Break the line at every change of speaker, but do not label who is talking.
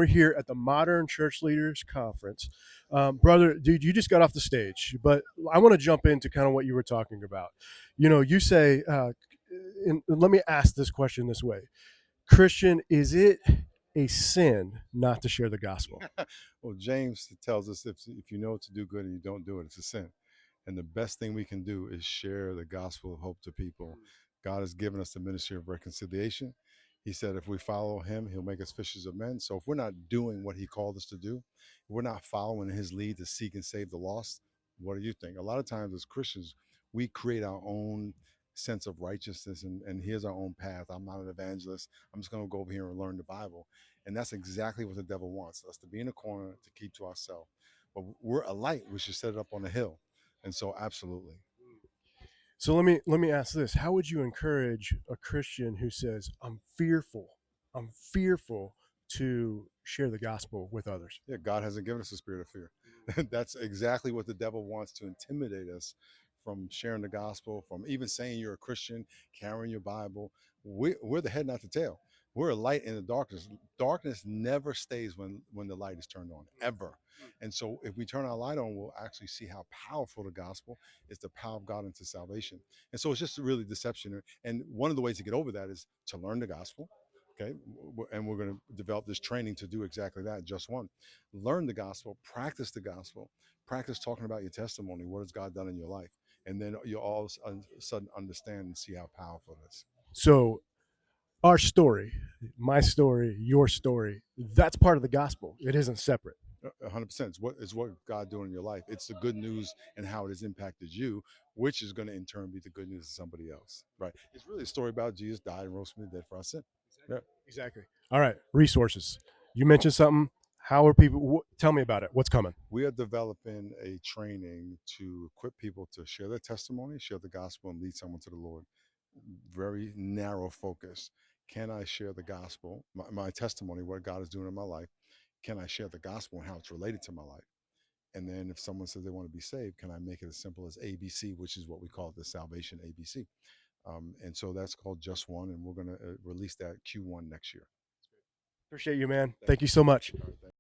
We're here at the Modern Church Leaders Conference. Brother, dude, you just got off the stage, but I want to jump into kind of what you were talking about. You say, and let me ask this question this way: Christian, is it a sin not to share the gospel?
Well, James tells us if you know to do good and you don't do it, it's a sin. And the best thing we can do is share the gospel of hope to people. God has given us the ministry of reconciliation. He said if we follow him, he'll make us fishers of men. So if we're not doing what he called us to do, if we're not following his lead to seek and save the lost, what do you think? A lot of times as Christians, we create our own sense of righteousness and here's our own path. I'm not an evangelist. I'm just going to go over here and learn the Bible. And that's exactly what the devil wants us to be in a corner to keep to ourselves. But we're a light. We should set it up on a hill. And so, absolutely.
So let me ask this: How would you encourage a Christian who says, I'm fearful to share the gospel with others"?
Yeah, God hasn't given us a spirit of fear. That's exactly what the devil wants to intimidate us from sharing the gospel, from even saying you're a Christian, carrying your Bible. We're the head, not the tail. We're a light in the darkness. Darkness never stays when the light is turned on, ever. And so if we turn our light on, we'll actually see how powerful the gospel is, the power of God into salvation. And so it's just really deception. And one of the ways to get over that is to learn the gospel. Okay. And we're going to develop this training to do exactly that. Just one, learn the gospel, practice talking about your testimony. What has God done in your life? And then you'll all of a sudden understand and see how powerful it is.
So our story, my story, your story, that's part of the gospel. It isn't separate.
100%. It's what God doing in your life. It's the good news and how it has impacted you, which is going to in turn be the good news to somebody else. Right? It's really a story about Jesus died and rose from the dead for our sin. Yeah.
Exactly. All right. Resources. You mentioned something. How are people? Tell me about it. What's coming?
We are developing a training to equip people to share their testimony, share the gospel, and lead someone to the Lord. Very narrow focus. Can I share the gospel, my testimony, what God is doing in my life? Can I share the gospel and how it's related to my life? And then if someone says they want to be saved, can I make it as simple as ABC, which is what we call the salvation ABC? And so that's called Just One, and we're going to release that Q1 next year.
Appreciate you, man.
Thank
Thank you so much.
you. All right, thank